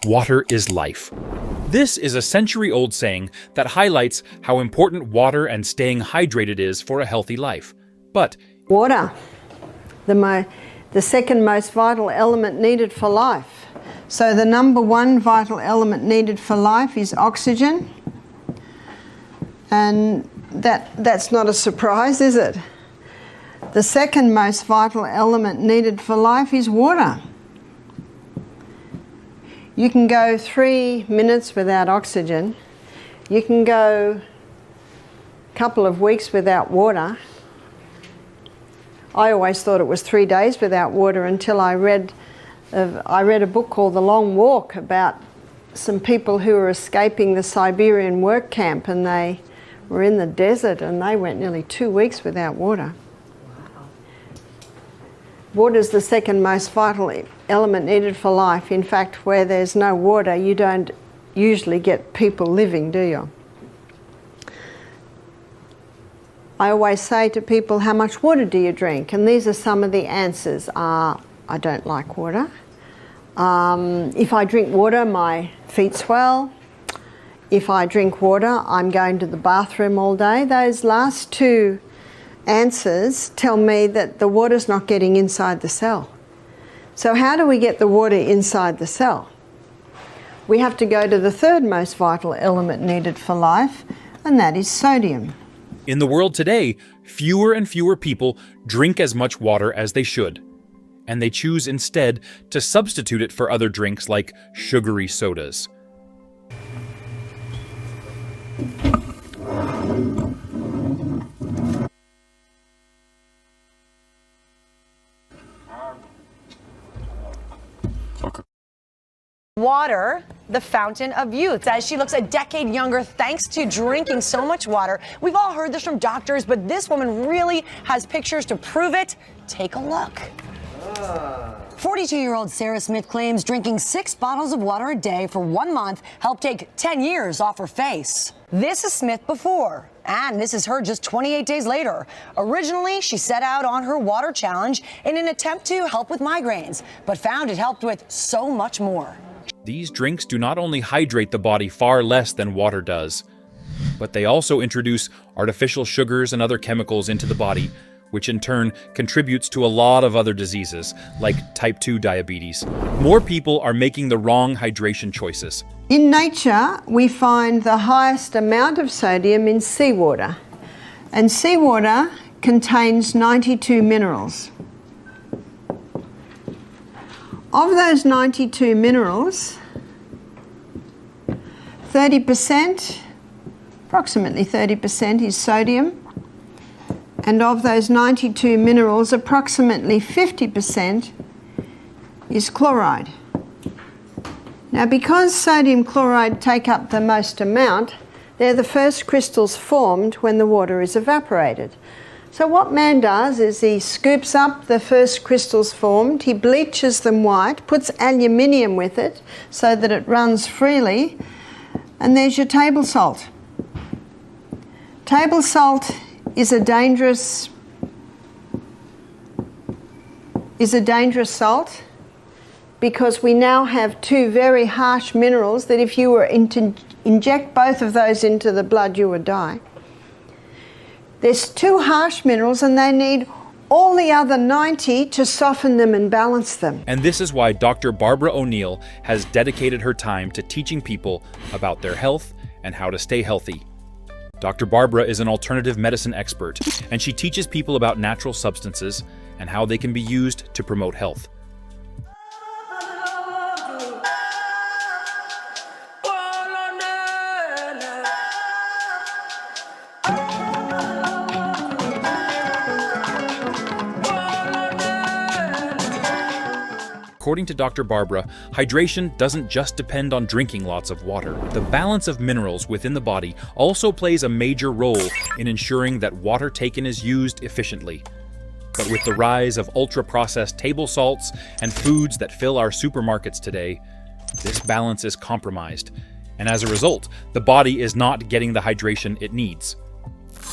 Water is life. This is a century-old saying that highlights how important water and staying hydrated is for a healthy life. But water, the second most vital element needed for life. So the number one vital element needed for life is oxygen. And that's not a surprise, is it? The second most vital element needed for life is water. You can go 3 minutes without oxygen. You can go a couple of weeks without water. I always thought it was 3 days without water until I read a book called The Long Walk about some people who were escaping the Siberian work camp, and they were in the desert and they went nearly 2 weeks without water. Water is the second most vital element needed for life. In fact, where there's no water, you don't usually get people living, do you? I always say to people, how much water do you drink? And these are some of the answers. I don't like water. If I drink water, my feet swell. If I drink water, I'm going to the bathroom all day. Those last two answers tell me that the water's not getting inside the cell. So how do we get the water inside the cell? We have to go to the third most vital element needed for life, and that is sodium. in the world today, fewer and fewer people drink as much water as they should, and they choose instead to substitute it for other drinks like sugary sodas. Water, the fountain of youth, as she looks a decade younger thanks to drinking so much water. We've all heard this from doctors, but this woman really has pictures to prove it. Take a look. 42-year-old Sarah Smith claims drinking 6 bottles of water a day for 1 month helped take 10 years off her face. This is Smith before, and this is her just 28 days later. Originally, she set out on her water challenge in an attempt to help with migraines, but found it helped with so much more. These drinks do not only hydrate the body far less than water does, but they also introduce artificial sugars and other chemicals into the body, which in turn contributes to a lot of other diseases, like type 2 diabetes. More people are making the wrong hydration choices. In nature, we find the highest amount of sodium in seawater, and seawater contains 92 minerals. Of those 92 minerals, 30%, approximately 30% is sodium, and of those 92 minerals, approximately 50% is chloride. Now, because sodium chloride take up the most amount, they're the first crystals formed when the water is evaporated. So what man does is he scoops up the first crystals formed, he bleaches them white, puts aluminium with it so that it runs freely, and there's your table salt. Table salt is a dangerous salt because we now have 2 very harsh minerals that if you were to inject both of those into the blood, you would die. There's 2 harsh minerals and they need all the other 90 to soften them and balance them. And this is why Dr. Barbara O'Neill has dedicated her time to teaching people about their health and how to stay healthy. Dr. Barbara is an alternative medicine expert, and she teaches people about natural substances and how they can be used to promote health. According to Dr. Barbara, hydration doesn't just depend on drinking lots of water. The balance of minerals within the body also plays a major role in ensuring that water taken is used efficiently. But with the rise of ultra-processed table salts and foods that fill our supermarkets today, this balance is compromised, and as a result, the body is not getting the hydration it needs.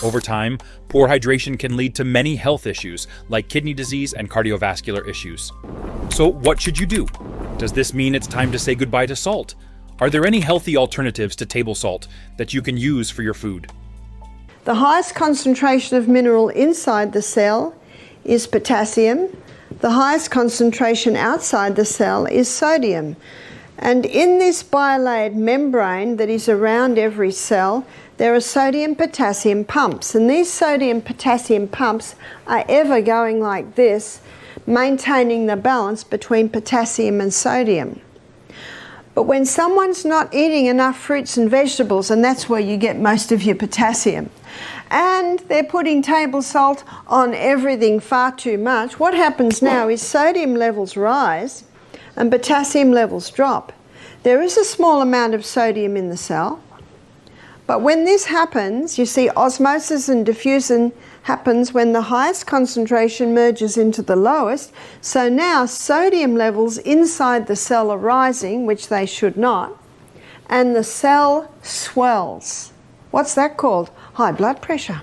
Over time, poor hydration can lead to many health issues like kidney disease and cardiovascular issues. So what should you do? Does this mean it's time to say goodbye to salt? Are there any healthy alternatives to table salt that you can use for your food? The highest concentration of mineral inside the cell is potassium. The highest concentration outside the cell is sodium. And in this bilayered membrane that is around every cell, there are sodium-potassium pumps. And these sodium-potassium pumps are ever going like this, maintaining the balance between potassium and sodium. But when someone's not eating enough fruits and vegetables, and that's where you get most of your potassium, and they're putting table salt on everything far too much, what happens now is sodium levels rise and potassium levels drop. There is a small amount of sodium in the cell, but when this happens, you see osmosis and diffusion happens when the highest concentration merges into the lowest. So now sodium levels inside the cell are rising, which they should not, and the cell swells. What's that called? High blood pressure.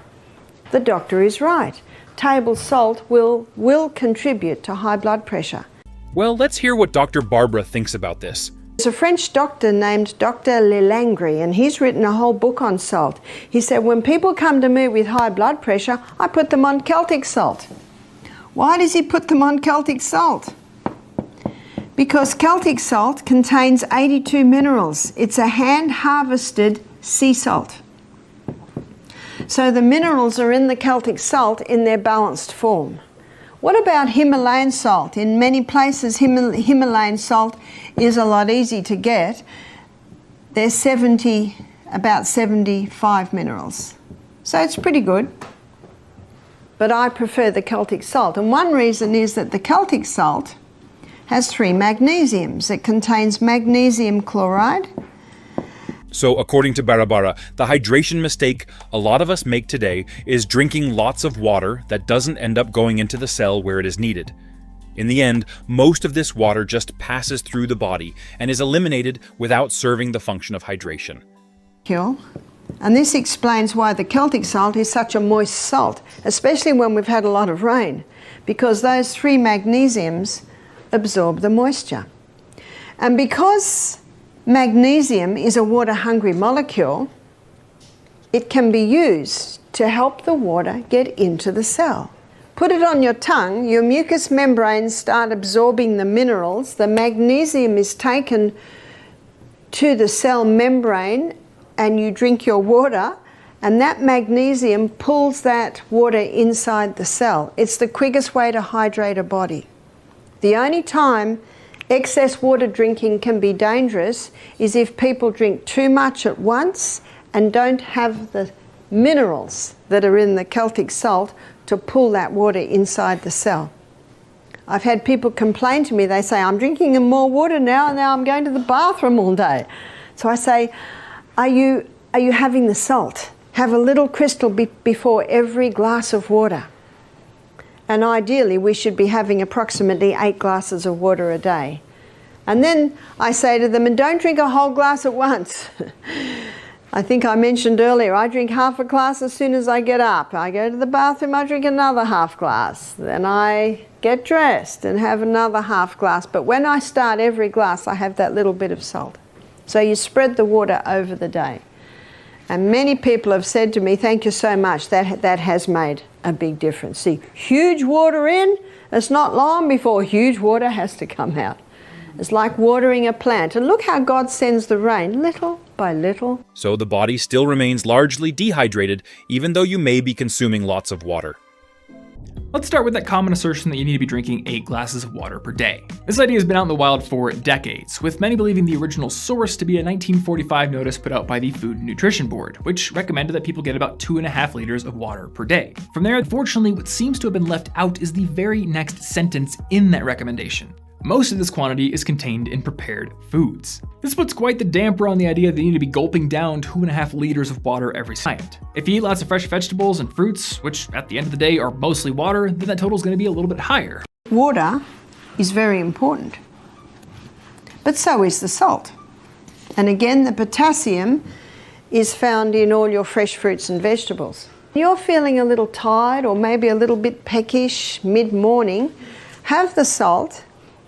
The doctor is right. Table salt will contribute to high blood pressure. Well, let's hear what Dr. Barbara thinks about this. There's a French doctor named Dr. Lelangri, and he's written a whole book on salt. He said, when people come to me with high blood pressure, I put them on Celtic salt. Why does he put them on Celtic salt? Because Celtic salt contains 82 minerals. It's a hand-harvested sea salt. So the minerals are in the Celtic salt in their balanced form. What about Himalayan salt? In many places, Himalayan salt is a lot easier to get. There's about 75 minerals. So it's pretty good. But I prefer the Celtic salt. And one reason is that the Celtic salt has 3 magnesiums. It contains magnesium chloride. So according to Barbara, the hydration mistake a lot of us make today is drinking lots of water that doesn't end up going into the cell where it is needed. In the end, most of this water just passes through the body and is eliminated without serving the function of hydration. And this explains why the Celtic salt is such a moist salt, especially when we've had a lot of rain, because those 3 magnesiums absorb the moisture. And because magnesium is a water-hungry molecule, it can be used to help the water get into the cell. Put it on your tongue, your mucous membranes start absorbing the minerals, the magnesium is taken to the cell membrane, and you drink your water, and that magnesium pulls that water inside the cell. It's the quickest way to hydrate a body. The only time excess water drinking can be dangerous is if people drink too much at once and don't have the minerals that are in the Celtic salt to pull that water inside the cell. I've had people complain to me, they say, I'm drinking more water now and now I'm going to the bathroom all day. So I say, are you having the salt? Have a little crystal before every glass of water. And ideally, we should be having approximately 8 glasses of water a day. And then I say to them, and don't drink a whole glass at once. I think I mentioned earlier, I drink half a glass as soon as I get up. I go to the bathroom, I drink another half glass. Then I get dressed and have another half glass. But when I start every glass, I have that little bit of salt. So you spread the water over the day. And many people have said to me, thank you so much, that has made a big difference. See, huge water in, it's not long before huge water has to come out. It's like watering a plant. And look how God sends the rain, little by little. So the body still remains largely dehydrated, even though you may be consuming lots of water. Let's start with that common assertion that you need to be drinking 8 glasses of water per day. This idea has been out in the wild for decades, with many believing the original source to be a 1945 notice put out by the Food and Nutrition Board, which recommended that people get about 2.5 liters of water per day. From there, unfortunately, what seems to have been left out is the very next sentence in that recommendation. Most of this quantity is contained in prepared foods. This puts quite the damper on the idea that you need to be gulping down 2.5 liters of water every night. If you eat lots of fresh vegetables and fruits, which at the end of the day are mostly water, then that total is going to be a little bit higher. Water is very important, but so is the salt. And again, the potassium is found in all your fresh fruits and vegetables. You're feeling a little tired or maybe a little bit peckish mid-morning, have the salt,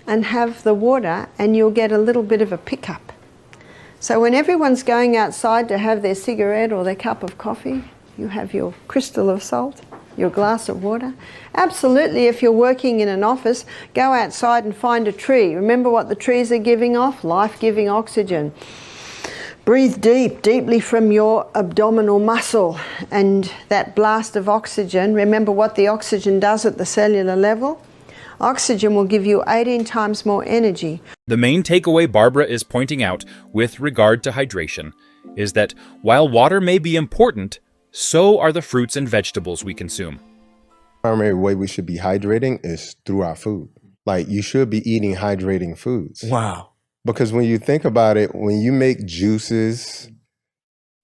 and have the water, and you'll get a little bit of a pickup. So when everyone's going outside to have their cigarette or their cup of coffee, you have your crystal of salt, your glass of water. Absolutely, if you're working in an office, go outside and find a tree. Remember what the trees are giving off? Life-giving oxygen. Breathe deeply from your abdominal muscle, and that blast of oxygen, remember what the oxygen does at the cellular level? Oxygen will give you 18 times more energy. The main takeaway Barbara is pointing out with regard to hydration is that while water may be important, so are the fruits and vegetables we consume. Primary way we should be hydrating is through our food. Like, you should be eating hydrating foods. Wow. Because when you think about it, when you make juices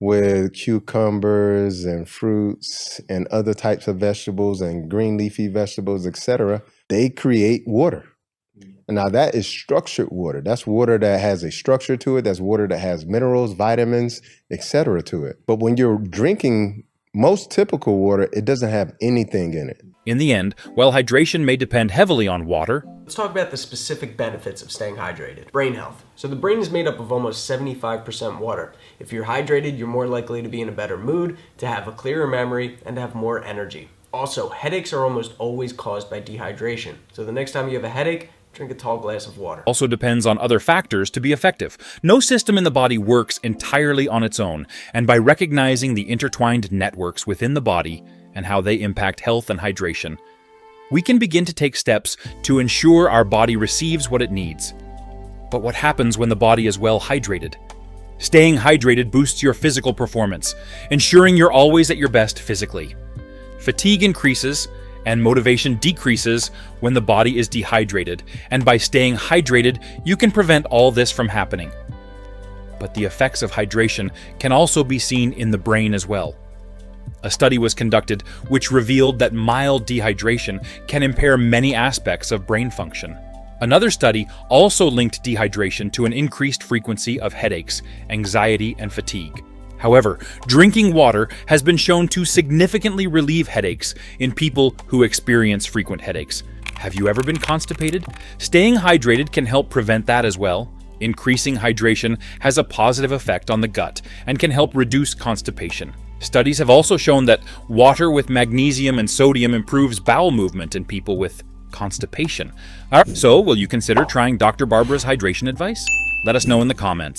with cucumbers and fruits and other types of vegetables and green leafy vegetables, etc., they create water. And now that is structured water. That's water that has a structure to it. That's water that has minerals, vitamins, etc. to it. But when you're drinking most typical water, it doesn't have anything in it. In the end, while hydration may depend heavily on water, let's talk about the specific benefits of staying hydrated. Brain health. So the brain is made up of almost 75% water. If you're hydrated, you're more likely to be in a better mood, to have a clearer memory, and to have more energy. Also, headaches are almost always caused by dehydration. So the next time you have a headache, drink a tall glass of water. Also depends on other factors to be effective. No system in the body works entirely on its own, and by recognizing the intertwined networks within the body and how they impact health and hydration, we can begin to take steps to ensure our body receives what it needs. But what happens when the body is well hydrated? Staying hydrated boosts your physical performance, ensuring you're always at your best physically. Fatigue increases and motivation decreases when the body is dehydrated, and by staying hydrated, you can prevent all this from happening. But the effects of hydration can also be seen in the brain as well. A study was conducted which revealed that mild dehydration can impair many aspects of brain function. Another study also linked dehydration to an increased frequency of headaches, anxiety, and fatigue. However, drinking water has been shown to significantly relieve headaches in people who experience frequent headaches. Have you ever been constipated? Staying hydrated can help prevent that as well. Increasing hydration has a positive effect on the gut and can help reduce constipation. Studies have also shown that water with magnesium and sodium improves bowel movement in people with constipation. So, will you consider trying Dr. Barbara's hydration advice? Let us know in the comments.